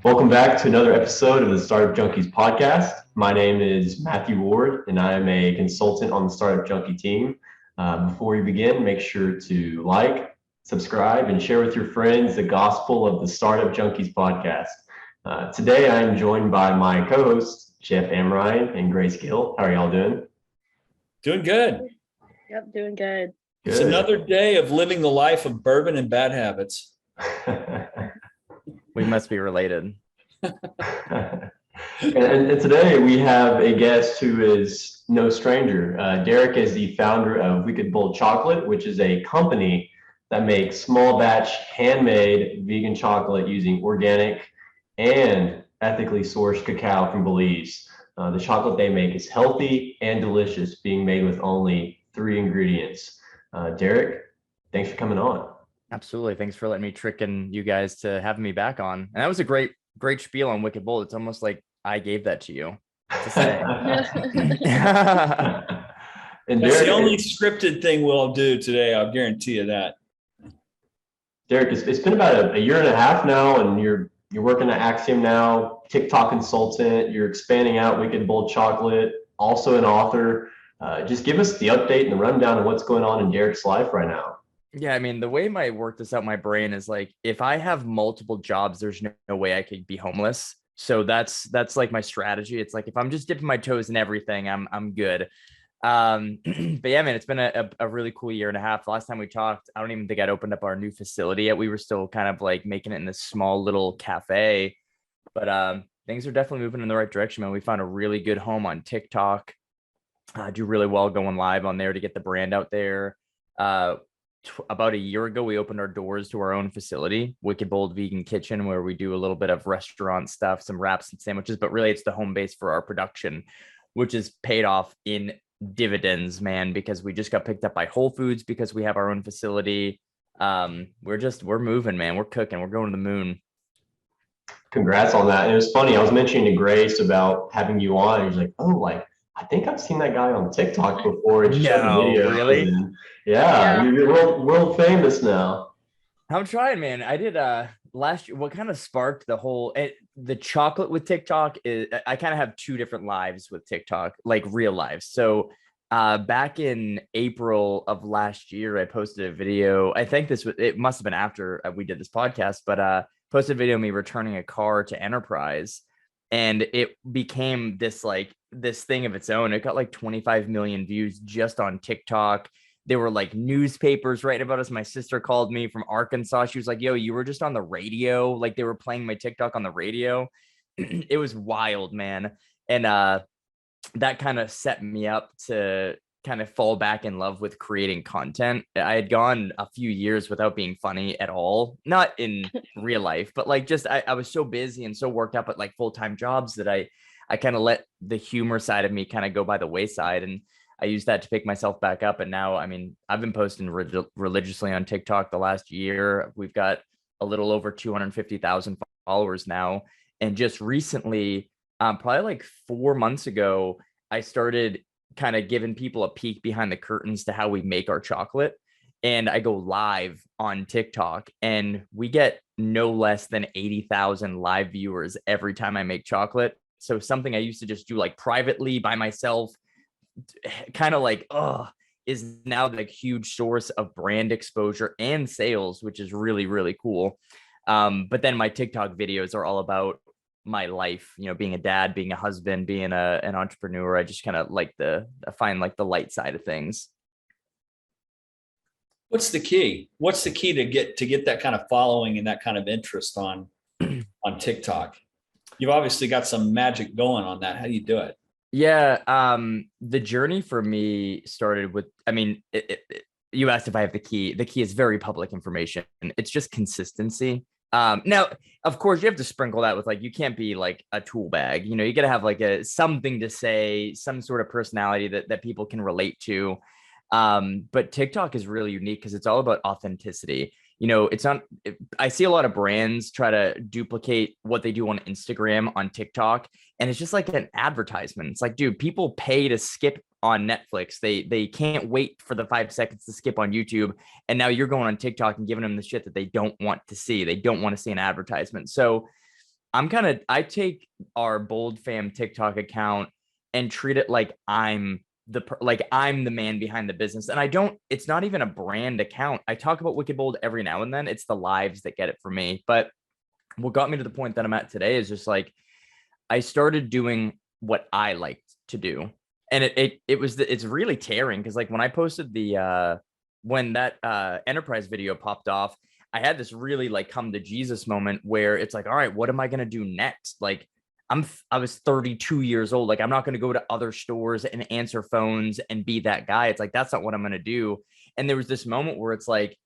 Welcome back to another episode of the Startup Junkies podcast. My name is Matthew Ward, and I am a consultant on the Startup Junkie team. Before we begin, make sure to like, subscribe, and share with your friends the gospel of the Startup Junkies podcast. Today, I am joined by my co-hosts, Jeff Amrine and Grace Gill. How are y'all doing? Doing good. Yep, doing good. It's another day of living the life of bourbon and bad habits. We must be related. and today we have a guest who is no stranger. Deric is the founder of Wicked Bold Chocolate, which is a company that makes small batch handmade vegan chocolate using organic and ethically sourced cacao from Belize. The chocolate they make is healthy and delicious, being made with only 3 ingredients. Deric, thanks for coming on. Absolutely. Thanks for letting me trick in you guys to having me back on. And that was a great spiel on Wicked Bold. It's almost like I gave that to you to say. And That's Deric, the only scripted thing we'll do today. I'll guarantee you that. Deric, it's been about a year and a half now, and you're working at Axiom now, TikTok consultant. You're expanding out Wicked Bold Chocolate, also an author. Just give us the update and the rundown of what's going on in Deric's life right now. Yeah, I mean, the way I work this out in my brain is like, if I have multiple jobs, there's no way I could be homeless. So that's like my strategy. It's like, if I'm just dipping my toes in everything, I'm good. But yeah, man, it's been a really cool year and a half. The last time we talked, I don't even think I'd opened up our new facility yet. We were still kind of like making it in this small little cafe, but things are definitely moving in the right direction, man. We found a really good home on TikTok. Do really well going live on there to get the brand out there. About a year ago, we opened our doors to our own facility, Wicked Bold Vegan Kitchen, where we do a little bit of restaurant stuff, some wraps and sandwiches, but really it's the home base for our production, which is paid off in dividends, man, because we just got picked up by Whole Foods because we have our own facility. We're moving, man. We're cooking. We're going to the moon. Congrats on that. And it was funny. I was mentioning to Grace about having you on. And he's like, oh, like, I think I've seen that guy on TikTok before. No, really? Yeah, you're world famous now. I'm trying, man. I did last year. What kind of sparked the whole the chocolate with TikTok is I kind of have 2 different lives with TikTok, like real lives. So back in April of last year, I posted a video. I think it must have been after we did this podcast, but posted a video of me returning a car to Enterprise. And it became this thing of its own. It got like 25 million views just on TikTok. There were like newspapers writing about us. My sister called me from Arkansas. She was like, yo, you were just on the radio. Like they were playing my TikTok on the radio. It was wild, man. And that kind of set me up to kind of fall back in love with creating content. I had gone a few years without being funny at all, not in real life, but like just I was so busy and so worked up at like full-time jobs that I kind of let the humor side of me kind of go by the wayside. And I used that to pick myself back up. And now, I mean, I've been posting religiously on TikTok the last year. We've got a little over 250,000 followers now. And just recently, probably like 4 months ago, I started kind of giving people a peek behind the curtains to how we make our chocolate. And I go live on TikTok and we get no less than 80,000 live viewers every time I make chocolate. So something I used to just do like privately by myself, kind of like, is now the huge source of brand exposure and sales, which is really, really cool. But then my TikTok videos are all about my life, being a dad, being a husband, being an entrepreneur. I just kind of find like the light side of things. What's the key? What's the key to get that kind of following and that kind of interest on TikTok? You've obviously got some magic going on that. How do you do it? Yeah. The journey for me started with, I mean, you asked if I have the key. The key is very public information. It's just consistency. Now, of course, you have to sprinkle that with like, you can't be like a tool bag. You got to have like something to say, some sort of personality that people can relate to. But TikTok is really unique because it's all about authenticity. It's not, I see a lot of brands try to duplicate what they do on Instagram on TikTok. And it's just like an advertisement. It's like, dude, people pay to skip on Netflix. They can't wait for the 5 seconds to skip on YouTube. And now you're going on TikTok and giving them the shit that they don't want to see. They don't want to see an advertisement. So I take our Bold Fam TikTok account and treat it like I'm the man behind the business. And it's not even a brand account. I talk about Wicked Bold every now and then. It's the lives that get it for me. But what got me to the point that I'm at today is just like, I started doing what I liked to do. And it's really tearing because like when I posted when that enterprise video popped off, I had this really like come to Jesus moment where it's like, all right, what am I going to do next? Like I was 32 years old. Like I'm not going to go to other stores and answer phones and be that guy. It's like, that's not what I'm going to do. And there was this moment where it's like,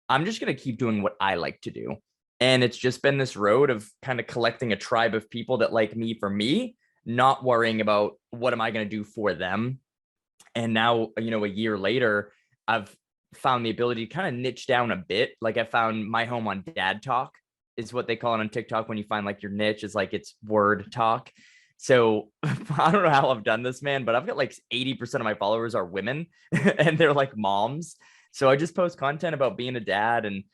I'm just going to keep doing what I like to do. And it's just been this road of kind of collecting a tribe of people that like me for me, not worrying about what am I going to do for them. And now, a year later, I've found the ability to kind of niche down a bit. Like I found my home on Dad Talk is what they call it on TikTok. When you find like your niche is like it's word talk. So I don't know how I've done this, man, but I've got like 80% of my followers are women and they're like moms. So I just post content about being a dad and,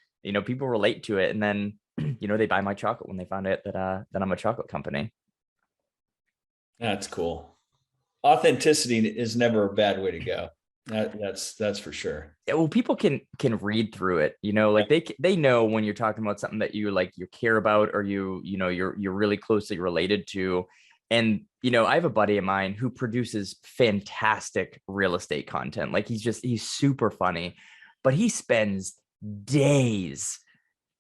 people relate to it. And then, they buy my chocolate when they find out that I'm a chocolate company. That's cool. Authenticity is never a bad way to go. That's for sure. Yeah, well, people can read through it, like they know when you're talking about something that you care about or you're really closely related to. And I have a buddy of mine who produces fantastic real estate content. Like he's super funny, but he spends days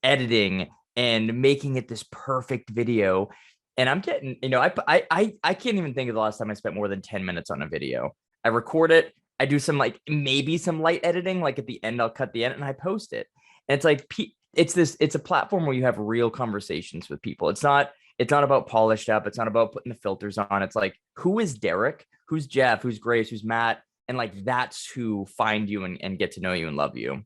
editing and making it this perfect video. And I'm getting, I can't even think of the last time I spent more than 10 minutes on a video. I record it. I do some maybe some light editing. Like at the end, I'll cut the end and I post it. And it's like, it's a platform where you have real conversations with people. It's not about polished up. It's not about putting the filters on. It's like, who is Deric? Who's Jeff? Who's Grace? Who's Matt? And like, that's who find you and get to know you and love you.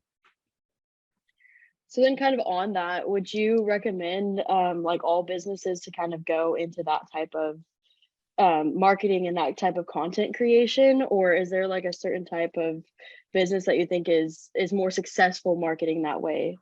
So then kind of on that, would you recommend like all businesses to kind of go into that type of marketing and that type of content creation? Or is there like a certain type of business that you think is more successful marketing that way?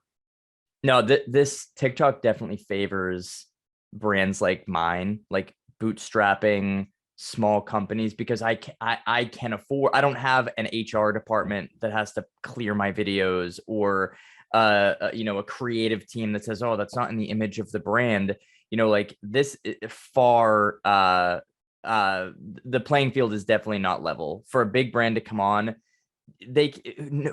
No, this TikTok definitely favors brands like mine, like bootstrapping small companies, because I can afford, I don't have an HR department that has to clear my videos or a creative team that says, oh, that's not in the image of the brand. Like this far, the playing field is definitely not level for a big brand to come on.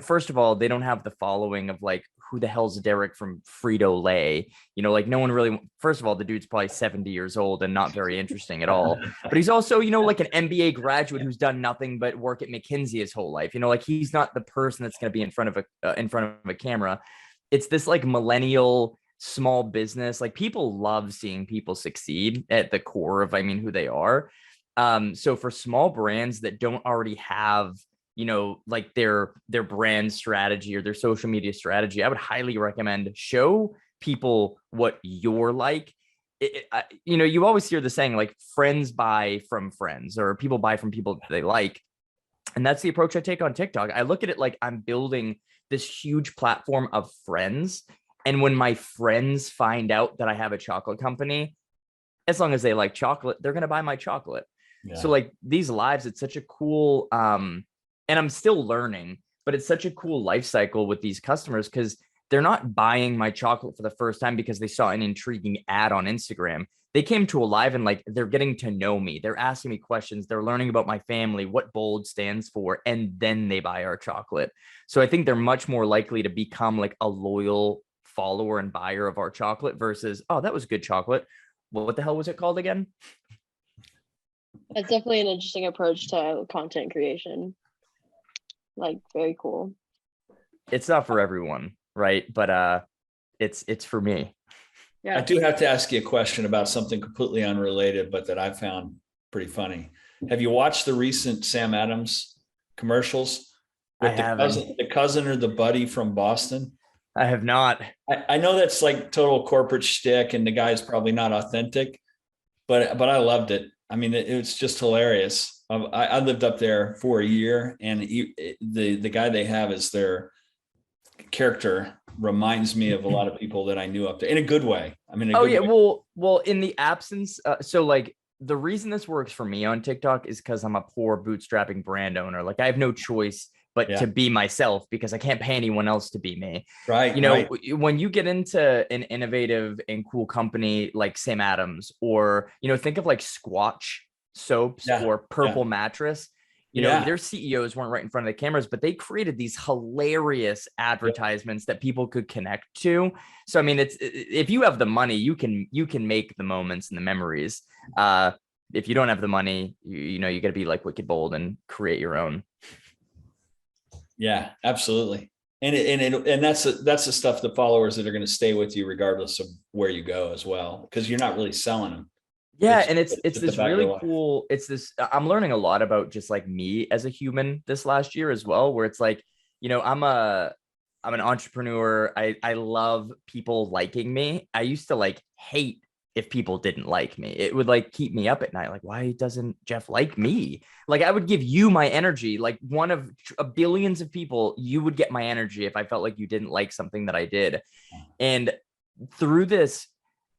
First of all, they don't have the following of like, who the hell's Deric from Frito-Lay? Like no one really, first of all, the dude's probably 70 years old and not very interesting at all. But he's also, like an MBA graduate who's done nothing but work at McKinsey his whole life. Like he's not the person that's going to be in front of a camera. It's this like millennial small business. Like people love seeing people succeed at the core of, who they are. So for small brands that don't already have, like their brand strategy or their social media strategy, I would highly recommend show people what you're like. You always hear the saying like friends buy from friends or people buy from people they like. And that's the approach I take on TikTok. I look at it like I'm building this huge platform of friends. And when my friends find out that I have a chocolate company, as long as they like chocolate, they're going to buy my chocolate. Yeah. So like these lives, it's such a cool, and I'm still learning, but it's such a cool life cycle with these customers because they're not buying my chocolate for the first time because they saw an intriguing ad on Instagram. They came to a live and like they're getting to know me. They're asking me questions. They're learning about my family, what Bold stands for, and then they buy our chocolate. So I think they're much more likely to become like a loyal follower and buyer of our chocolate versus, oh, that was good chocolate. Well, what the hell was it called again? That's definitely an interesting approach to content creation. Like very cool. It's not for everyone, right? But it's for me. Yeah. I do have to ask you a question about something completely unrelated, but that I found pretty funny. Have you watched the recent Sam Adams commercials? With the cousin or the buddy from Boston? I have not. I know that's like total corporate shtick and the guy's probably not authentic, but I loved it. It was just hilarious. I lived up there for a year, and the guy they have is their character reminds me of a lot of people that I knew up there in a good way. I mean, Oh yeah, well, in the absence, so like the reason this works for me on TikTok is because I'm a poor bootstrapping brand owner. Like I have no choice but to be myself because I can't pay anyone else to be me. Right. You know, when you get into an innovative and cool company like Sam Adams, or, you know, think of like Squatch soaps or Purple Mattress, you know, their CEOs weren't right in front of the cameras, but they created these hilarious advertisements that people could connect to. So, I mean, it's, if you have the money, you can make the moments and the memories. If you don't have the money, you know, you got to be like wicked bold and create your own. Yeah, absolutely. And that's the stuff, the followers that are going to stay with you regardless of where you go as well, because you're not really selling them. Yeah, and it's this really cool. It's this, I'm learning a lot about just like me as a human this last year as well, where it's like, you know, I'm an entrepreneur. I love people liking me. I used to like hate if people didn't like me. It would like keep me up at night. Like, why doesn't Jeff like me? Like I would give you my energy. Like one of billions of people, you would get my energy if I felt like you didn't like something that I did. And through this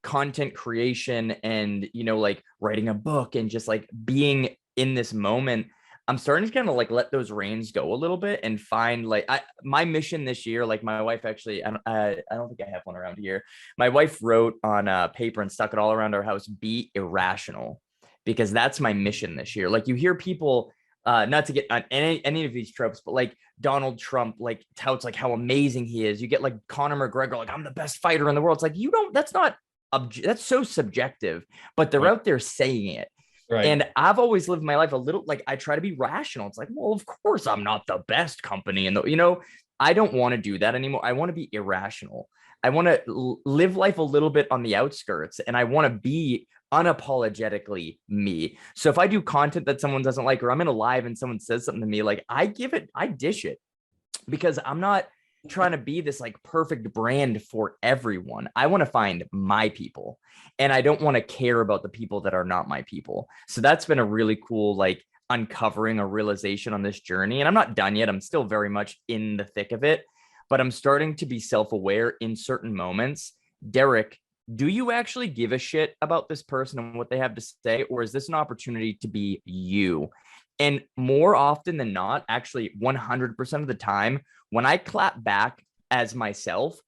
content creation and, you know, like writing a book and just like being in this moment, I'm starting to kind of like let those reins go a little bit and find like my mission this year. Like my wife actually, I don't think I have one around here. My wife wrote on paper and stuck it all around our house, be irrational, because that's my mission this year. Like you hear people, not to get on any of these tropes, but like Donald Trump, like touts like how amazing he is. You get like Conor McGregor, like I'm the best fighter in the world. It's like, that's so subjective, but they're out there saying it. Right. And I've always lived my life a little like I try to be rational. It's like, well, of course I'm not the best company. And, you know, I don't want to do that anymore. I want to be irrational. I want to live life a little bit on the outskirts, and I want to be unapologetically me. So if I do content that someone doesn't like, or I'm in a live and someone says something to me, like I dish it, because I'm not trying to be this like perfect brand for everyone. I want to find my people, and I don't want to care about the people that are not my people. So that's been a really cool, like uncovering a realization on this journey. And I'm not done yet. I'm still very much in the thick of it, but I'm starting to be self-aware in certain moments. Deric, do you actually give a shit about this person and what they have to say? Or is this an opportunity to be you? And more often than not, actually 100% of the time, when I clap back as myself,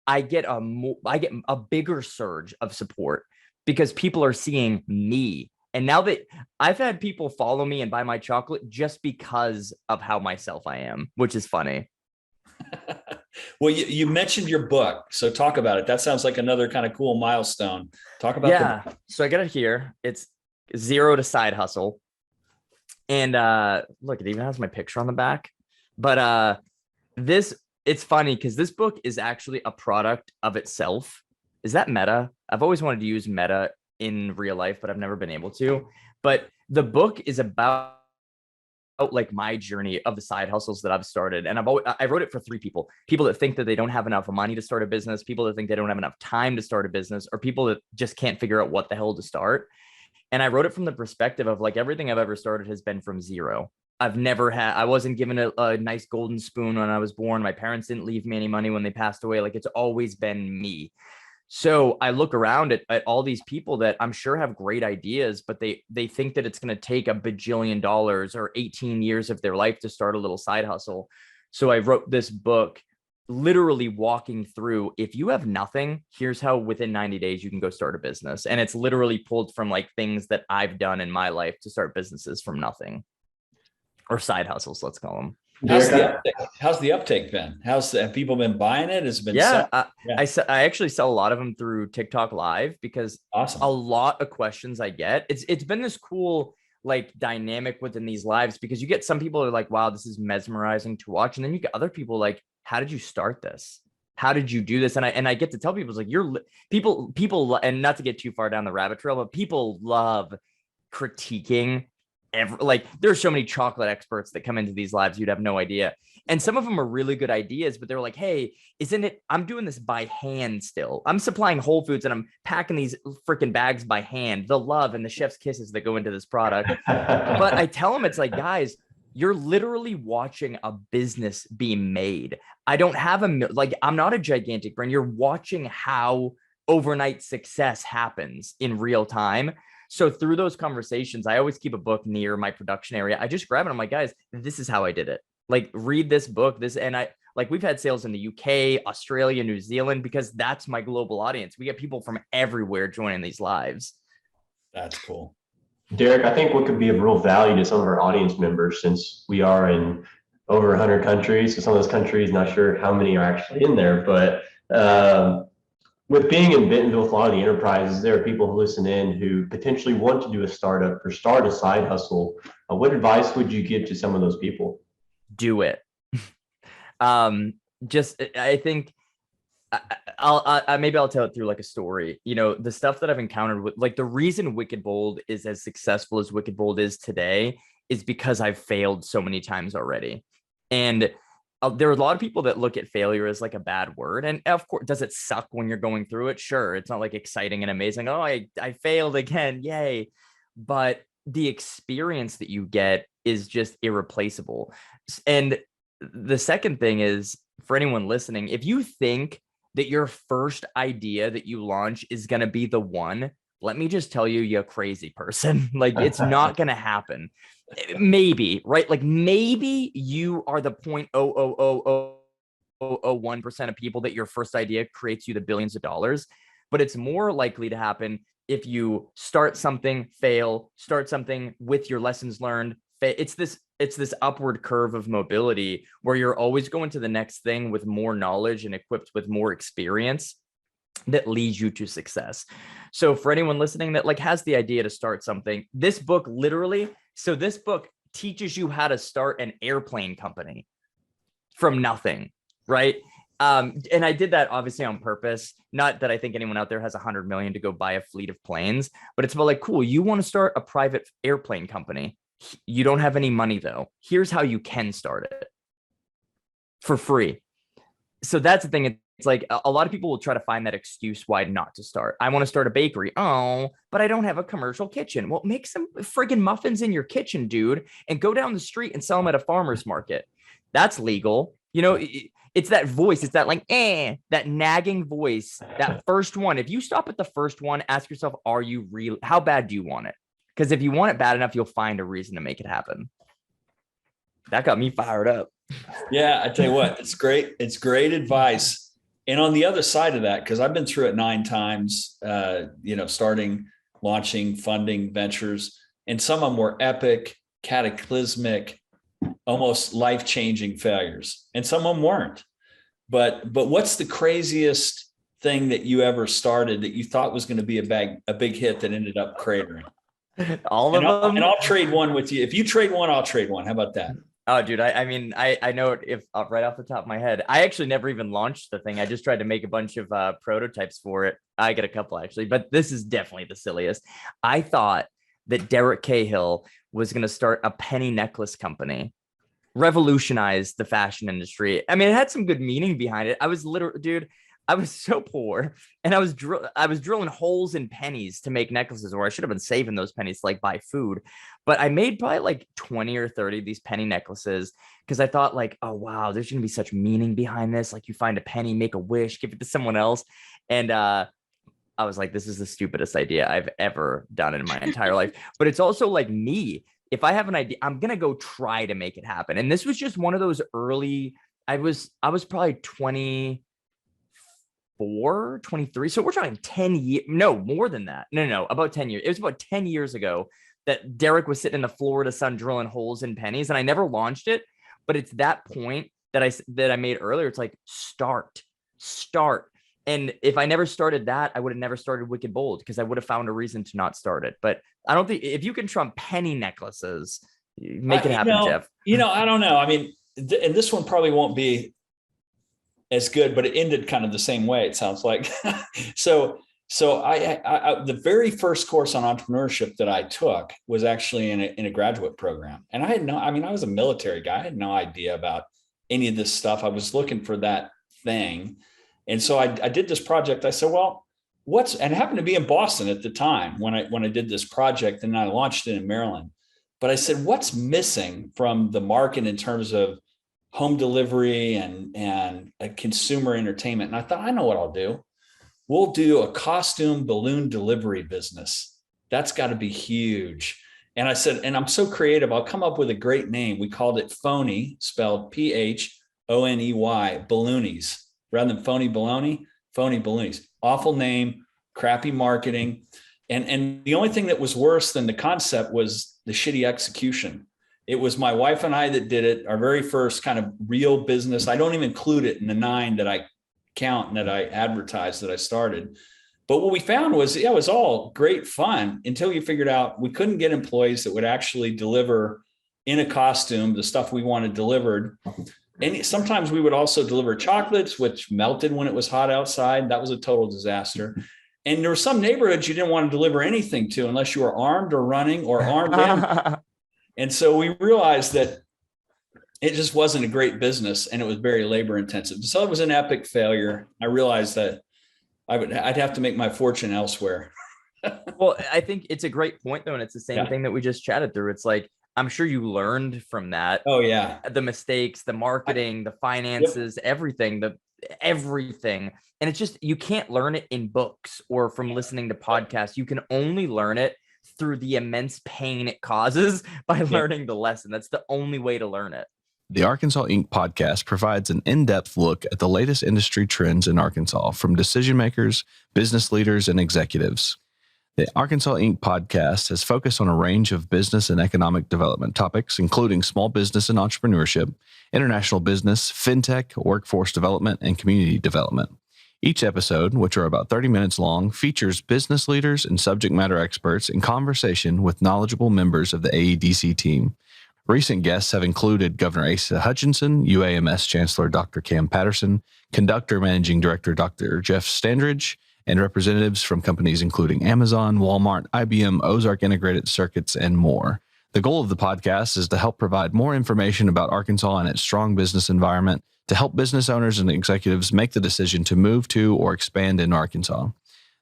I get a bigger surge of support because people are seeing me. And now that I've had people follow me and buy my chocolate just because of how myself I am, which is funny. Well, you mentioned your book, so talk about it. That sounds like another kind of cool milestone. Talk about the book. So I got it here. It's Zero to Side Hustle. And look, it even has my picture on the back. But it's funny because this book is actually a product of itself. Is that meta? I've always wanted to use meta in real life, but I've never been able to. But the book is about like my journey of the side hustles that I've started. And I wrote it for three people that think that they don't have enough money to start a business, people that think they don't have enough time to start a business, or people that just can't figure out what the hell to start. And I wrote it from the perspective of like everything I've ever started has been from zero. I wasn't given a nice golden spoon when I was born. My parents didn't leave me any money when they passed away. Like it's always been me. So I look around at all these people that I'm sure have great ideas, but they think that it's going to take $1 bajillion or 18 years of their life to start a little side hustle. So I wrote this book literally walking through, if you have nothing, here's how within 90 days you can go start a business. And it's literally pulled from like things that I've done in my life to start businesses from nothing, or side hustles, let's call them. How's the uptake been? Have people been buying it? Has it been I actually sell a lot of them through TikTok Live because a lot of questions I get. It's been this cool like dynamic within these lives, because you get some people are like, wow, this is mesmerizing to watch. And then you get other people like, how did you start this? How did you do this? And I get to tell people, it's like people, and not to get too far down the rabbit trail, but people love critiquing. Like there's so many chocolate experts that come into these lives, you'd have no idea. And some of them are really good ideas, but they're like, hey, I'm doing this by hand still. I'm supplying Whole Foods and I'm packing these freaking bags by hand, the love and the chef's kisses that go into this product. But I tell them, it's like, guys, you're literally watching a business be made. I don't have I'm not a gigantic brand. You're watching how overnight success happens in real time. So through those conversations, I always keep a book near my production area. I just grab it. I'm like, guys, this is how I did it. Like, read this book. We've had sales in the UK, Australia, New Zealand, because that's my global audience. We get people from everywhere joining these lives. That's cool. Deric, I think what could be of real value to some of our audience members, since we are in over 100 countries, so some of those countries, not sure how many are actually in there, but with being in Bentonville with a lot of the enterprises, there are people who listen in who potentially want to do a startup or start a side hustle. What advice would you give to some of those people? Do it. I think I'll tell it through like a story. The stuff that I've encountered with, like, the reason Wicked Bold is as successful as Wicked Bold is today is because I've failed so many times already. And there are a lot of people that look at failure as like a bad word. And of course, does it suck when you're going through it? Sure. It's not like exciting and amazing. Oh, I failed again. Yay. But the experience that you get is just irreplaceable. And the second thing is, for anyone listening, if you think that your first idea that you launch is going to be the one, let me just tell you, you're a crazy person. Like, it's not going to happen. Maybe, right? Like, maybe you are the 0.00001% of people that your first idea creates you the billions of dollars, but it's more likely to happen if you start something, fail, start something with your lessons learned. It's this upward curve of mobility where you're always going to the next thing with more knowledge and equipped with more experience that leads you to success. So for anyone listening that like has the idea to start something, this book teaches you how to start an airplane company from nothing, right? And I did that obviously on purpose. Not that I think anyone out there has 100 million to go buy a fleet of planes, but it's about like, cool, you want to start a private airplane company. You don't have any money though. Here's how you can start it for free. So that's the thing. It's like a lot of people will try to find that excuse why not to start. I want to start a bakery. Oh, but I don't have a commercial kitchen. Well, make some friggin' muffins in your kitchen, dude, and go down the street and sell them at a farmer's market. That's legal. It's that voice. It's that like, that nagging voice, that first one. If you stop at the first one, ask yourself, are you real? How bad do you want it? Because if you want it bad enough, you'll find a reason to make it happen. That got me fired up. Yeah, I tell you what, it's great. It's great advice. And on the other side of that, because I've been through it 9 times, starting, launching, funding ventures, and some of them were epic, cataclysmic, almost life-changing failures. And some of them weren't. But what's the craziest thing that you ever started that you thought was going to be a big hit that ended up cratering? All of them. And I'll trade one with you. If you trade one, I'll trade one. How about that? Oh, dude, I know it if right off the top of my head. I actually never even launched the thing. I just tried to make a bunch of prototypes for it. I got a couple actually, but this is definitely the silliest. I thought that Deric Cahill was going to start a penny necklace company, revolutionize the fashion industry. I mean, it had some good meaning behind it. I was literally, dude, I was so poor, and I was drilling holes in pennies to make necklaces, or I should have been saving those pennies to like buy food. But I made probably like 20 or 30 of these penny necklaces because I thought like, oh wow, there's gonna be such meaning behind this. Like, you find a penny, make a wish, give it to someone else, and I was like, this is the stupidest idea I've ever done in my entire life. But it's also like me. If I have an idea, I'm gonna go try to make it happen. And this was just one of those early. I was probably 24, 23. So we're talking 10 years. No, more than that. No, about 10 years. It was about 10 years ago that Deric was sitting in the Florida sun drilling holes in pennies, and I never launched it. But it's that point that I made earlier. It's like, start. And if I never started that, I would have never started Wicked Bold, because I would have found a reason to not start it. But I don't think if you can trump penny necklaces, make it happen, Jeff. I don't know. I mean, and this one probably won't be as good, but it ended kind of the same way, it sounds like. So I the very first course on entrepreneurship that I took was actually in a graduate program. And I was a military guy. I had no idea about any of this stuff. I was looking for that thing. And so I did this project. I said, well, and it happened to be in Boston at the time when I did this project, and I launched it in Maryland. But I said, what's missing from the market in terms of home delivery and consumer entertainment? And I thought, I know what I'll do. We'll do a costume balloon delivery business. That's got to be huge. And I said, and I'm so creative, I'll come up with a great name. We called it Phony, spelled Phoney, balloonies. Rather than phony baloney, phony balloonies. Awful name, crappy marketing. And the only thing that was worse than the concept was the shitty execution. It was my wife and I that did it, our very first kind of real business. I don't even include it in the 9 that I count and that I advertised that I started. But what we found was, it was all great fun until you figured out we couldn't get employees that would actually deliver in a costume the stuff we wanted delivered. And sometimes we would also deliver chocolates, which melted when it was hot outside. That was a total disaster. And there were some neighborhoods you didn't want to deliver anything to unless you were armed or running or armed. And so we realized that it just wasn't a great business and it was very labor intensive. So it was an epic failure. I realized that I'd have to make my fortune elsewhere. Well, I think it's a great point though. And it's the same thing that we just chatted through. It's like, I'm sure you learned from that. Oh yeah. The mistakes, the marketing, the finances, everything. And it's just, you can't learn it in books or from listening to podcasts. You can only learn it through the immense pain it causes by learning the lesson. That's the only way to learn it. The Arkansas Inc. podcast provides an in-depth look at the latest industry trends in Arkansas from decision makers, business leaders, and executives. The Arkansas Inc. podcast has focused on a range of business and economic development topics, including small business and entrepreneurship, international business, fintech, workforce development, and community development. Each episode, which are about 30 minutes long, features business leaders and subject matter experts in conversation with knowledgeable members of the AEDC team. Recent guests have included Governor Asa Hutchinson, UAMS Chancellor Dr. Cam Patterson, Conductor Managing Director Dr. Jeff Standridge, and representatives from companies including Amazon, Walmart, IBM, Ozark Integrated Circuits, and more. The goal of the podcast is to help provide more information about Arkansas and its strong business environment to help business owners and executives make the decision to move to or expand in Arkansas.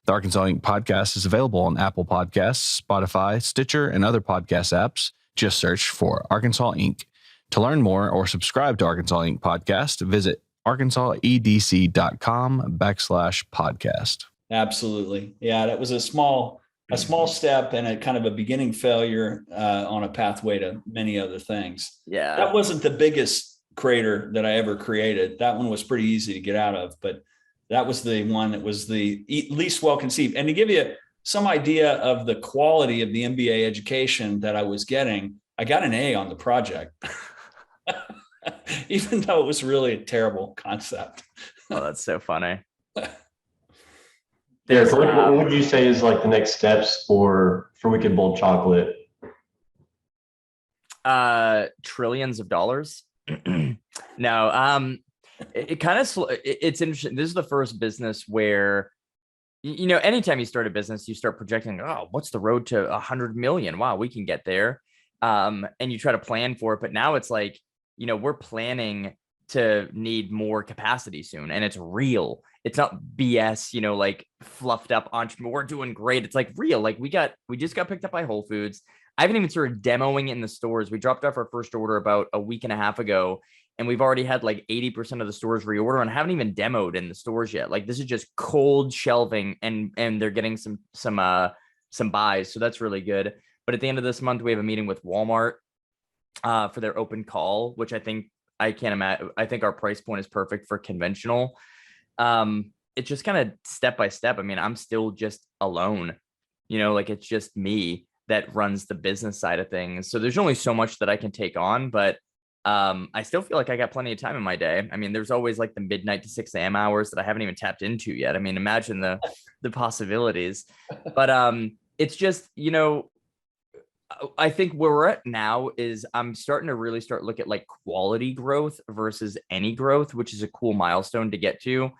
The Arkansas Inc. podcast is available on Apple Podcasts, Spotify, Stitcher, and other podcast apps. Just search for Arkansas Inc. To learn more or subscribe to Arkansas Inc. podcast, visit arkansasedc.com/podcast. Absolutely. Yeah, that was a small step and a kind of a beginning failure on a pathway to many other things. Yeah. That wasn't the biggest crater that I ever created. That one was pretty easy to get out of, but that was the one that was the least well conceived. And to give you some idea of the quality of the MBA education that I was getting, I got an A on the project, even though it was really a terrible concept. Oh, that's so funny. Deric, what would you say is like the next steps for Wicked Bold Chocolate? Trillions of dollars. No, it kind of, it's interesting. This is the first business where, anytime you start a business, you start projecting, oh, what's the road to 100 million? Wow, we can get there. And you try to plan for it. But now it's like, we're planning to need more capacity soon. And it's real. It's not BS, like fluffed up entrepreneur. We're doing great. It's like real. Like we just got picked up by Whole Foods. I haven't even started demoing in the stores. We dropped off our first order about a week and a half ago. And we've already had like 80% of the stores reorder and haven't even demoed in the stores yet. Like this is just cold shelving and they're getting some buys. So that's really good. But at the end of this month, we have a meeting with Walmart for their open call, which I think I can't imagine. I think our price point is perfect for conventional. It's just kind of step by step. I mean, I'm still just alone, like it's just me that runs the business side of things. So there's only so much that I can take on, but I still feel like I got plenty of time in my day. I mean, there's always like the midnight to 6 a.m. hours that I haven't even tapped into yet. I mean, imagine the possibilities, but it's just, I think where we're at now is I'm starting to really look at like quality growth versus any growth, which is a cool milestone to get to.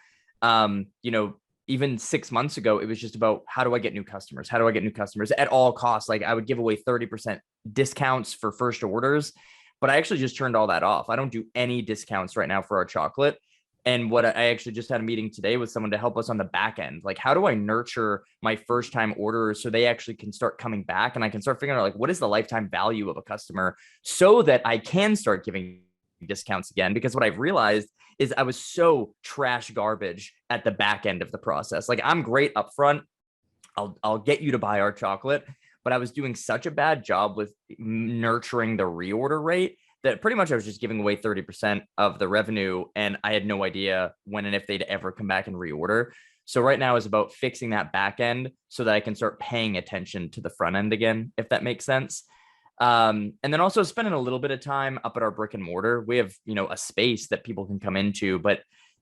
Even 6 months ago, it was just about how do I get new customers? How do I get new customers at all costs? Like I would give away 30% discounts for first orders, but I actually just turned all that off. I don't do any discounts right now for our chocolate. And what I actually just had a meeting today with someone to help us on the back end. Like, how do I nurture my first time orderers so they actually can start coming back, and I can start figuring out like what is the lifetime value of a customer so that I can start giving discounts again? Because what I've realized is I was so trash garbage at the back end of the process. Like, I'm great up front. I'll get you to buy our chocolate, but I was doing such a bad job with nurturing the reorder rate that pretty much I was just giving away 30% of the revenue, and I had no idea when and if they'd ever come back and reorder. So right now is about fixing that back end so that I can start paying attention to the front end again, if that makes sense. And then also spending a little bit of time up at our brick and mortar. We have, a space that people can come into, but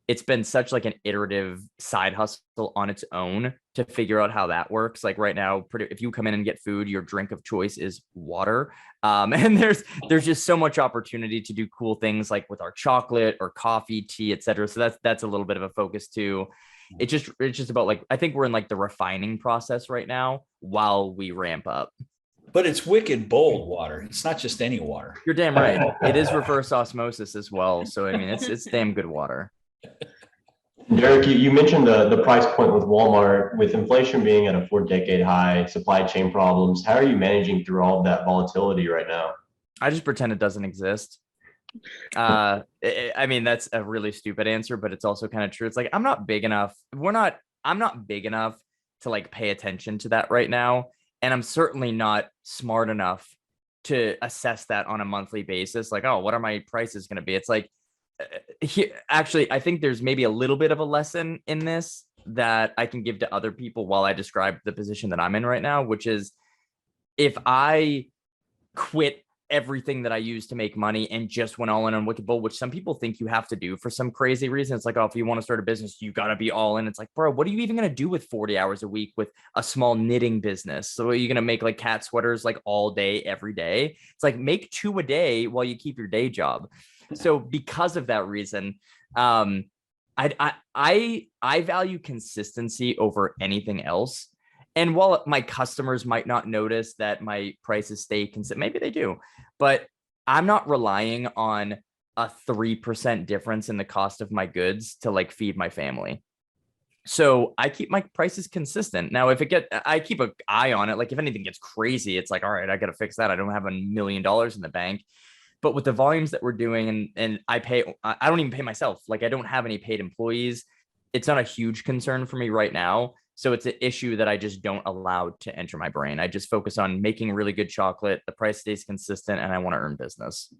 it's been such like an iterative side hustle on its own to figure out how that works. Like right now, if you come in and get food, your drink of choice is water. And there's just so much opportunity to do cool things like with our chocolate or coffee, tea, etc. So that's a little bit of a focus too. It's just about like, I think we're in like the refining process right now while we ramp up. But it's wicked bold water. It's not just any water. You're damn right. It is reverse osmosis as well. So I mean, it's damn good water. Deric, you mentioned the price point with Walmart. With inflation being at a 4-decade high, supply chain problems, how are you managing through all of that volatility right now? I just pretend it doesn't exist. I mean, that's a really stupid answer, but it's also kind of true. It's like, I'm not big enough. I'm not big enough to like pay attention to that right now. And I'm certainly not smart enough to assess that on a monthly basis. Like, oh, what are my prices going to be? It's like, actually, I think there's maybe a little bit of a lesson in this that I can give to other people while I describe the position that I'm in right now, which is if I quit everything that I use to make money and just went all in on Wicked Bowl, which some people think you have to do for some crazy reason. It's like, oh, if you want to start a business, you got to be all in. It's like, bro, what are you even going to do with 40 hours a week with a small knitting business? So are you going to make like cat sweaters like all day, every day? It's like, make 2 a day while you keep your day job. So because of that reason, I value consistency over anything else. And while my customers might not notice that my prices stay consistent, maybe they do, but I'm not relying on a 3% difference in the cost of my goods to like feed my family. So I keep my prices consistent. Now, I keep an eye on it. Like if anything gets crazy, it's like, all right, I got to fix that. I don't have $1 million in the bank. But with the volumes that we're doing and I don't even pay myself. Like I don't have any paid employees. It's not a huge concern for me right now. So it's an issue that I just don't allow to enter my brain. I just focus on making really good chocolate. The price stays consistent and I want to earn business.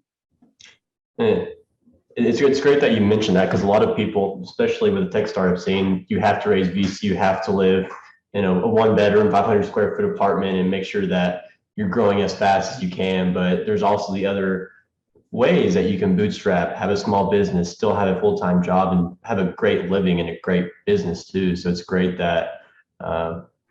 It's great that you mentioned that because a lot of people, especially with the tech startup scene, you have to raise VC, you have to live in a 1-bedroom, 500 square foot apartment and make sure that you're growing as fast as you can. But there's also the other ways that you can bootstrap, have a small business, still have a full-time job and have a great living and a great business too. So it's great that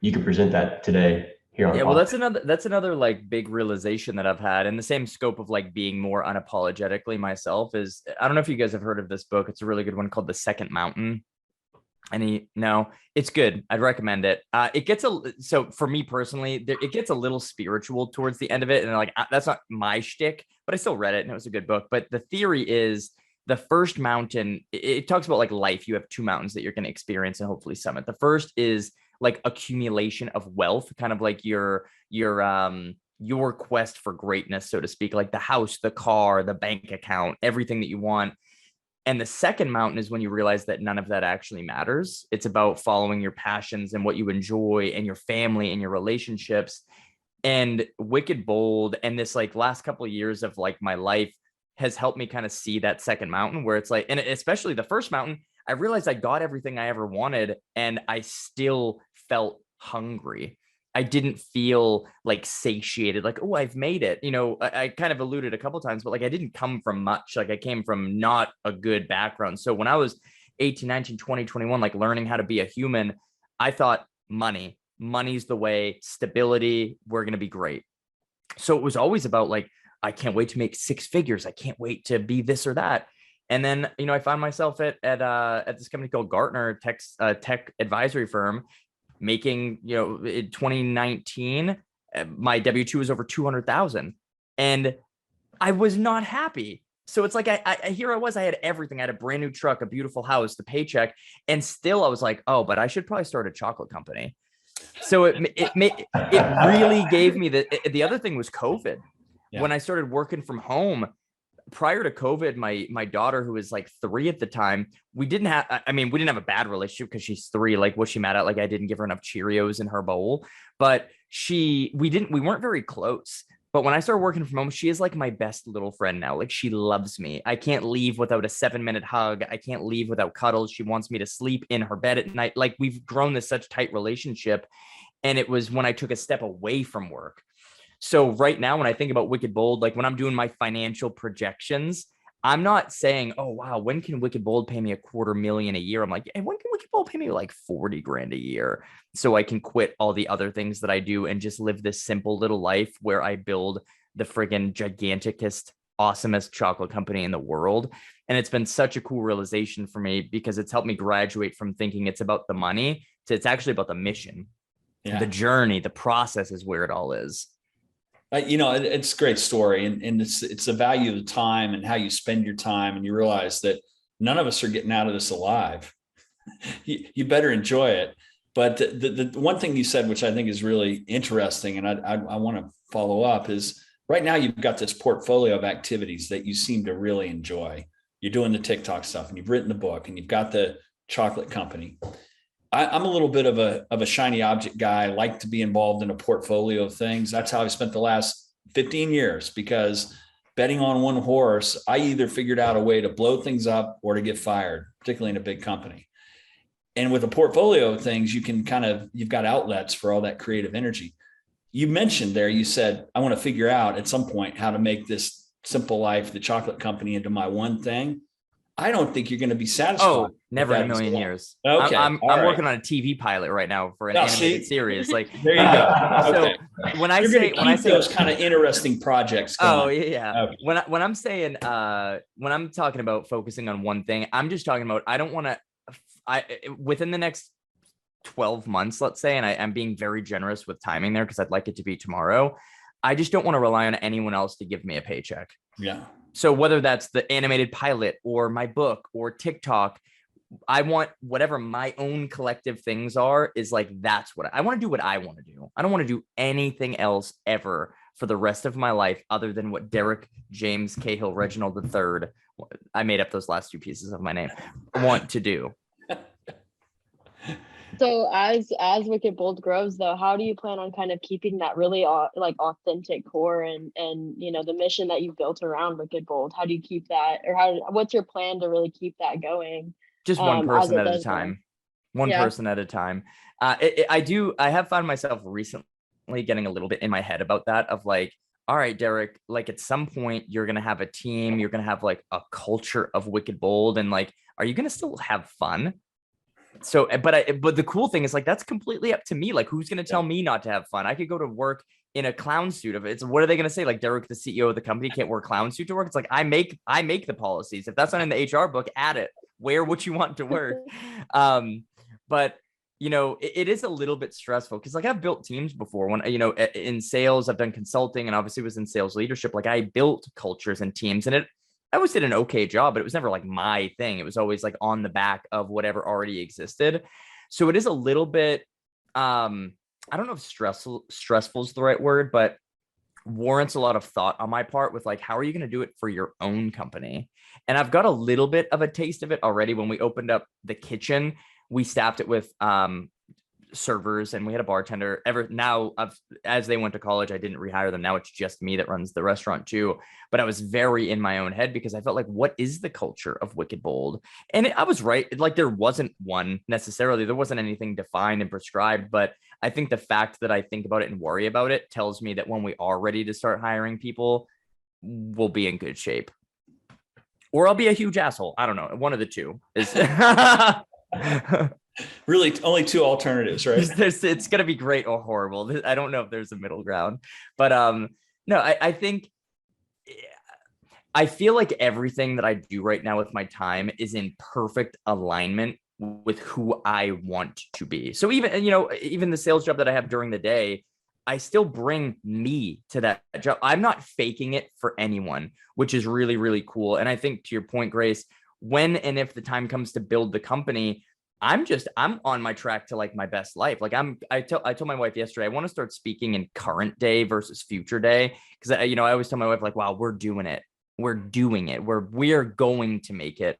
you can present that today here on. Yeah, well, that's another like big realization that I've had in the same scope of like being more unapologetically myself is, I don't know if you guys have heard of this book. It's a really good one called The Second Mountain. No, it's good. I'd recommend it. So for me personally, it gets a little spiritual towards the end of it. And like, that's not my shtick, but I still read it and it was a good book. But the theory is the first mountain, it talks about like life. You have 2 mountains that you're going to experience and hopefully summit. The first is like accumulation of wealth, kind of like your quest for greatness, so to speak, like the house, the car, the bank account, everything that you want. And the second mountain is when you realize that none of that actually matters. It's about following your passions and what you enjoy and your family and your relationships. And Wicked Bold and this like last couple of years of like my life has helped me kind of see that second mountain where it's like, and especially the first mountain, I realized I got everything I ever wanted and I still felt hungry. I didn't feel like satiated, like, oh, I've made it. I kind of alluded a couple of times, but like I didn't come from much. Like I came from not a good background. So when I was 18, 19, 20, 21, like learning how to be a human, I thought money's the way, stability, we're going to be great. So it was always about like, I can't wait to make 6 figures. I can't wait to be this or that. And then, I found myself at this company called Gartner, tech advisory firm, making, in 2019, my W-2 was over 200,000. And I was not happy. So it's like here I was, I had everything. I had a brand new truck, a beautiful house, the paycheck, and still I was like, oh, but I should probably start a chocolate company. So it really gave me the other thing was COVID. Yeah. When I started working from home prior to COVID, my daughter, who was like 3 at the time, we didn't have a bad relationship because she's 3. Like, was she mad at, like, I didn't give her enough Cheerios in her bowl? But we weren't very close. But when I started working from home, she is like my best little friend now. Like, she loves me. I can't leave without a 7-minute hug. I can't leave without cuddles. She wants me to sleep in her bed at night. Like, we've grown this such tight relationship. And it was when I took a step away from work. So right now, when I think about Wicked Bold, like when I'm doing my financial projections, I'm not saying, oh, wow, when can Wicked Bold pay me $250,000 a year? I'm like, hey, when can Wicked Bold pay me like 40 grand a year so I can quit all the other things that I do and just live this simple little life where I build the friggin' giganticest, awesomest chocolate company in the world. And it's been such a cool realization for me because it's helped me graduate from thinking it's about the money to it's actually about the mission. Yeah. The journey, the process is where it all is. It's a great story, and it's the value of the time and how you spend your time, and you realize that none of us are getting out of this alive. You better enjoy it. But the one thing you said, which I think is really interesting, and I want to follow up, is right now you've got this portfolio of activities that you seem to really enjoy. You're doing the TikTok stuff, and you've written the book, and you've got the chocolate company. I'm a little bit of a shiny object guy. I like to be involved in a portfolio of things. That's how I've spent the last 15 years, because betting on one horse, I either figured out a way to blow things up or to get fired, particularly in a big company. And with a portfolio of things, you've got outlets for all that creative energy. You mentioned there, you said, I want to figure out at some point how to make this simple life, the chocolate company, into my one thing. I don't think you're going to be satisfied. Oh, never in a million years. Okay. I'm working on a TV pilot right now for an animated series. Like, there you go. So okay. when I say those kind of interesting projects going. Oh yeah. Okay. When I'm saying when I'm talking about focusing on one thing, I'm just talking about I don't want to within the next 12 months, let's say, and I'm being very generous with timing there because I'd like it to be tomorrow. I just don't want to rely on anyone else to give me a paycheck. Yeah. So whether that's the animated pilot or my book or TikTok, I want whatever my own collective things are, is like, that's what I want to do, what I want to do. I don't want to do anything else ever for the rest of my life other than what Deric, James, Cahill, Reginald III, I made up those last 2 pieces of my name, want to do. So as Wicked Bold grows, though, how do you plan on kind of keeping that really authentic core and the mission that you've built around Wicked Bold? How do you keep that, or what's your plan to really keep that going? Just one person at a time. One person at a time. I have found myself recently getting a little bit in my head about that, of like, all right, Deric, like at some point you're going to have a team, you're going to have like a culture of Wicked Bold, and like, are you going to still have fun? So, but the cool thing is, like, that's completely up to me. Like, who's going to tell me not to have fun? I could go to work in a clown suit. What are they going to say? Like, Deric, the CEO of the company, can't wear a clown suit to work? It's like, I make the policies. If that's not in the HR book, add it. Wear what you want to work. But it is a little bit stressful because, like, I've built teams before. When in sales, I've done consulting, and obviously was in sales leadership. Like, I built cultures and teams, and I always did an okay job, but it was never like my thing. It was always like on the back of whatever already existed. So it is a little bit, I don't know if stressful is the right word, but warrants a lot of thought on my part with like, how are you going to do it for your own company? And I've got a little bit of a taste of it already. When we opened up the kitchen, we staffed it with servers, and we had a bartender. As they went to college, I didn't rehire them. Now it's just me that runs the restaurant too. But I was very in my own head because I felt like, what is the culture of Wicked Bold? And I was right. Like, there wasn't one necessarily. There wasn't anything defined and prescribed. But I think the fact that I think about it and worry about it tells me that when we are ready to start hiring people, we'll be in good shape. Or I'll be a huge asshole. I don't know. One of the two is. Really, only 2 alternatives, right? It's going to be great or horrible. I don't know if there's a middle ground, but no, I think I feel like everything that I do right now with my time is in perfect alignment with who I want to be. So even the sales job that I have during the day, I still bring me to that job. I'm not faking it for anyone, which is really, really cool. And I think to your point, Grace, when and if the time comes to build the company, I'm on my track to like my best life. Like I told my wife yesterday, I want to start speaking in current day versus future day. Cause I always tell my wife like, wow, we're doing it. We're doing it. We're going to make it.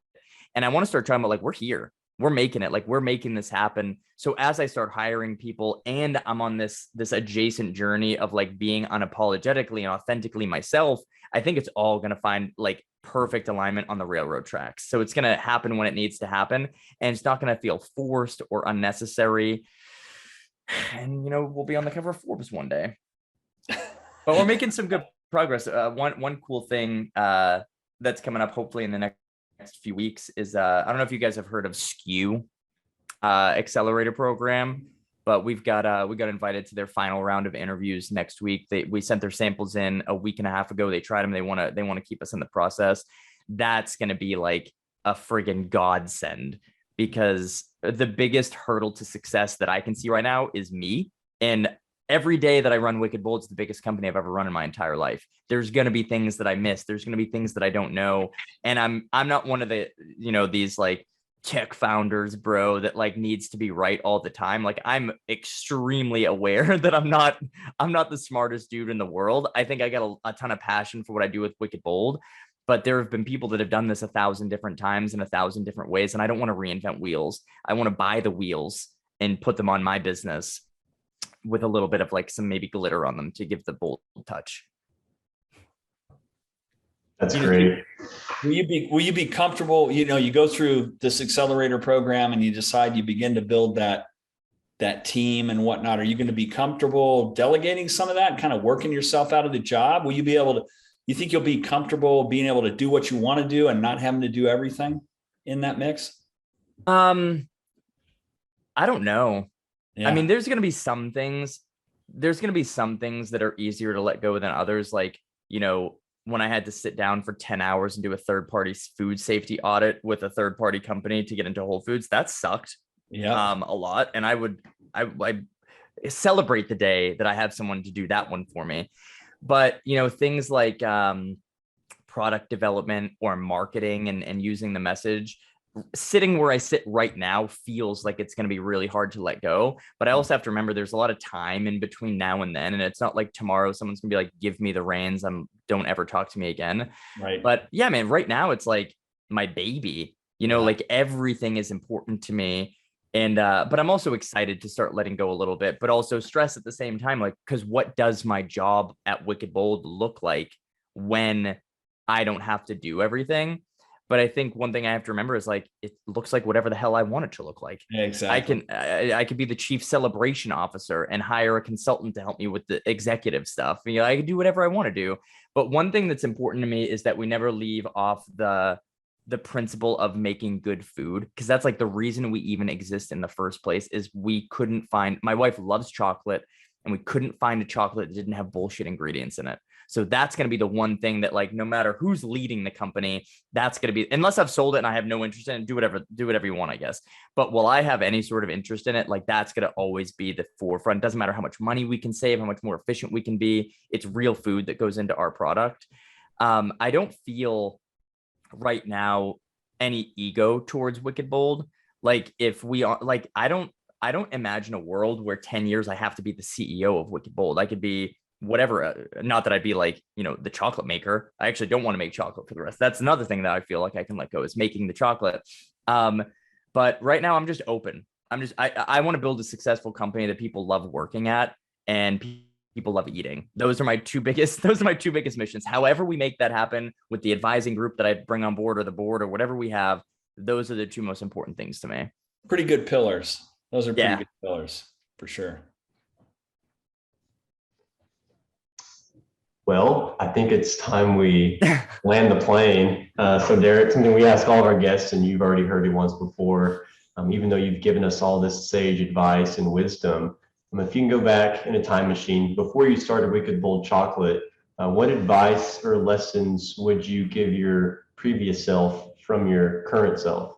And I want to start talking about like, we're here, we're making it, like we're making this happen. So as I start hiring people and I'm on this adjacent journey of like being unapologetically and authentically myself, I think it's all going to find like perfect alignment on the railroad tracks. So it's going to happen when it needs to happen. And it's not going to feel forced or unnecessary. And, we'll be on the cover of Forbes one day. But we're making some good progress. One cool thing that's coming up hopefully in the next few weeks is I don't know if you guys have heard of SKU accelerator program, but we got invited to their final round of interviews next week. We sent their samples in a week and a half ago. They tried them. They want to keep us in the process. That's going to be like a friggin' godsend, because the biggest hurdle to success that I can see right now is me. And every day that I run Wicked Bold, it's the biggest company I've ever run in my entire life. There's going to be things that I miss. There's going to be things that I don't know. And I'm not one of the, these like tech founders, bro, that like needs to be right all the time. Like I'm extremely aware that I'm not the smartest dude in the world. I think I got a ton of passion for what I do with Wicked Bold, but there have been people that have done this 1,000 different times in 1,000 different ways. And I don't want to reinvent wheels. I want to buy the wheels and put them on my business with a little bit of like some maybe glitter on them to give the bold touch. That's great. Will you be comfortable? You go through this accelerator program and you decide you begin to build that team and whatnot. Are you going to be comfortable delegating some of that and kind of working yourself out of the job? Will you be able to, you think you'll be comfortable being able to do what you want to do and not having to do everything in that mix? I don't know. Yeah. I mean, there's going to be some things that are easier to let go than others. Like, when I had to sit down for 10 hours and do a third-party food safety audit with a third-party company to get into Whole Foods, that sucked. Yeah. A lot. And I celebrate the day that I have someone to do that one for me. But, things like product development or marketing and using the message, sitting where I sit right now feels like it's going to be really hard to let go. But I also have to remember there's a lot of time in between now and then. And it's not like tomorrow someone's gonna be like, give me the reins. Don't ever talk to me again. Right. But yeah, man, right now it's like my baby, like everything is important to me. And, but I'm also excited to start letting go a little bit, but also stress at the same time, like, cause what does my job at Wicked Bold look like when I don't have to do everything? But I think one thing I have to remember is like, it looks like whatever the hell I want it to look like. Exactly. I could be the chief celebration officer and hire a consultant to help me with the executive stuff. I can do whatever I want to do. But one thing that's important to me is that we never leave off the principle of making good food, because that's like the reason we even exist in the first place. Is we couldn't find, my wife loves chocolate, and we couldn't find a chocolate that didn't have bullshit ingredients in it. So that's going to be the one thing that, like, no matter who's leading the company, that's going to be, unless I've sold it and I have no interest in it, do whatever you want, I guess. But will I have any sort of interest in it? Like, that's going to always be the forefront. Doesn't matter how much money we can save, how much more efficient we can be. It's real food that goes into our product. I don't feel right now any ego towards Wicked Bold. Like, if we are like, I don't imagine a world where 10 years I have to be the CEO of Wicked Bold. I could be whatever, not that I'd be like, the chocolate maker. I actually don't want to make chocolate for the rest. That's another thing that I feel like I can let go, is making the chocolate. But right now I'm just open. I want to build a successful company that people love working at and people love eating. Those are my two biggest missions. However we make that happen with the advising group that I bring on board, or the board, or whatever we have, those are the two most important things to me. Pretty good pillars. Those are pretty good pillars for sure. Well, I think it's time we land the plane. So Deric, something we ask all of our guests, and you've already heard it once before, even though you've given us all this sage advice and wisdom, if you can go back in a time machine, before you started Wicked Bold Chocolate, what advice or lessons would you give your previous self from your current self?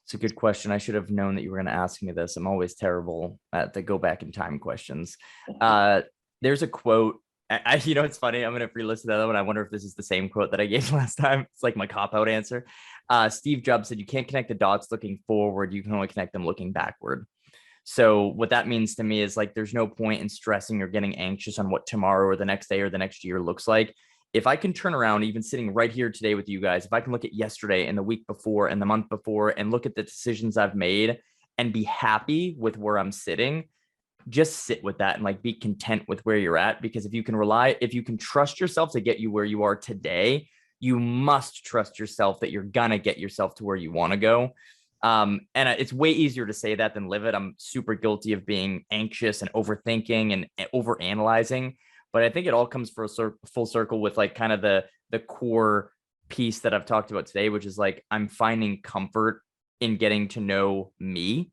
It's a good question. I should have known that you were going to ask me this. I'm always terrible at the go back in time questions. There's a quote. It's funny. I'm going to re-listen to the other one. I wonder if this is the same quote that I gave last time. It's like my cop-out answer. Steve Jobs said, you can't connect the dots looking forward. You can only connect them looking backward. So what that means to me is like, there's no point in stressing or getting anxious on what tomorrow or the next day or the next year looks like. If I can turn around, even sitting right here today with you guys, if I can look at yesterday and the week before and the month before and look at the decisions I've made and be happy with where I'm sitting, just sit with that and like be content with where you're at. Because if you can trust yourself to get you where you are today, you must trust yourself that you're gonna get yourself to where you want to go. And it's way easier to say that than live it. I'm super guilty of being anxious and overthinking and overanalyzing. But I think it all comes full circle with like kind of the core piece that I've talked about today, which is like, I'm finding comfort in getting to know me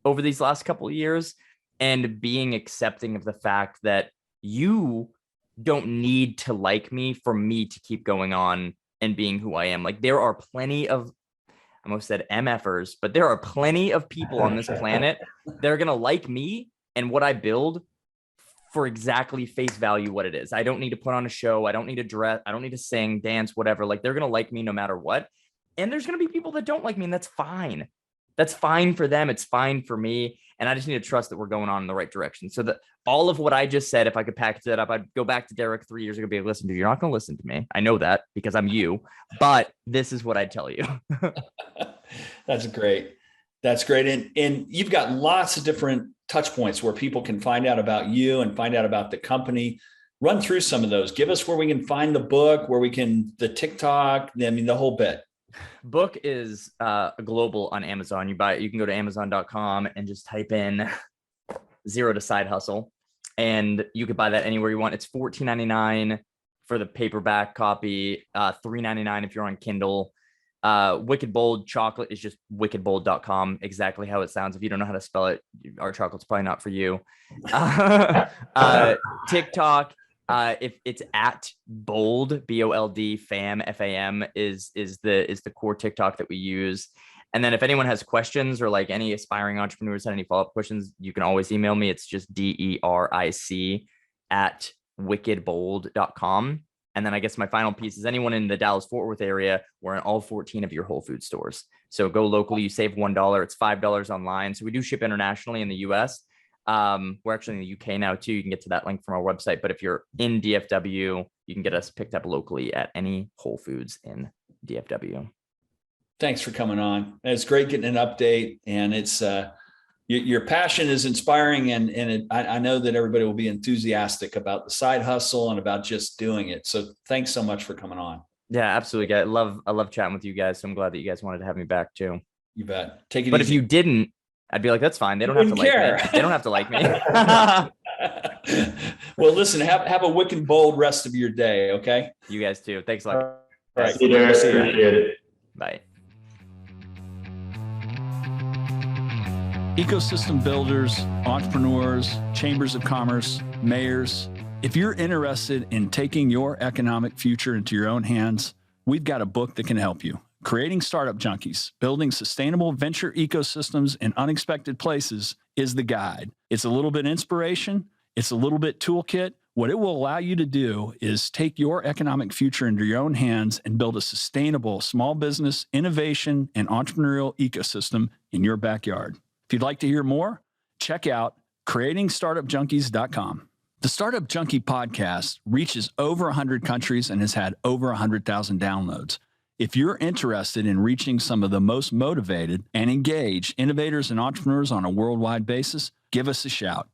over these last couple of years and being accepting of the fact that you don't need to like me for me to keep going on and being who I am. Like there are plenty of, I almost said MFers, but there are plenty of people on this planet that are going to like me and what I build for exactly face value what it is. I don't need to put on a show. I don't need to dress. I don't need to sing, dance, whatever. Like they're going to like me no matter what. And there's going to be people that don't like me, and that's fine. That's fine for them. It's fine for me. And I just need to trust that we're going on in the right direction. So that all of what I just said, if I could package that up, I'd go back to Deric 3 years ago and be like, listen, dude, you're not going to listen to me. I know that because I'm you, but this is what I'd tell you. That's great. That's great. And you've got lots of different touch points where people can find out about you and find out about the company. Run through some of those. Give us where we can find the book, the TikTok, the whole bit. Book is global on Amazon. You can go to amazon.com and just type in Zero to Side Hustle, and you could buy that anywhere you want. It's $14.99 for the paperback copy, $3.99 if you're on Kindle. Wicked Bold chocolate is just wickedbold.com, exactly how it sounds. If you don't know how to spell it, our chocolate's probably not for you. TikTok, if it's at bold, BOLD, fam, FAM is the core TikTok that we use. And then if anyone has questions or like any aspiring entrepreneurs had any follow-up questions, you can always email me. It's just DERIC@wickedbold.com. And then I guess my final piece is anyone in the Dallas-Fort Worth area, we're in all 14 of your Whole Foods stores. So go locally, you save $1. It's $5 online. So we do ship internationally in the US. We're actually in the UK now too. You can get to that link from our website. But if you're in DFW, you can get us picked up locally at any Whole Foods in DFW. Thanks for coming on. It's great getting an update, and it's your passion is inspiring, and I know that everybody will be enthusiastic about the side hustle and about just doing it. So thanks so much for coming on. Yeah, absolutely. I love chatting with you guys. So I'm glad that you guys wanted to have me back too. You bet. Take it but easy. If you didn't, I'd be like, that's fine. They don't have to like me. They don't have to like me. Well, listen, have a wicked bold rest of your day. Okay. You guys too. Thanks a lot. All right. See you, Derek. Appreciate it. Bye. Ecosystem builders, entrepreneurs, chambers of commerce, mayors. If you're interested in taking your economic future into your own hands, we've got a book that can help you. Creating Startup Junkies, Building Sustainable Venture Ecosystems in Unexpected Places is the guide. It's a little bit inspiration. It's a little bit toolkit. What it will allow you to do is take your economic future into your own hands and build a sustainable small business, innovation, and entrepreneurial ecosystem in your backyard. If you'd like to hear more, check out creatingstartupjunkies.com. The Startup Junkie podcast reaches over 100 countries and has had over 100,000 downloads. If you're interested in reaching some of the most motivated and engaged innovators and entrepreneurs on a worldwide basis, give us a shout.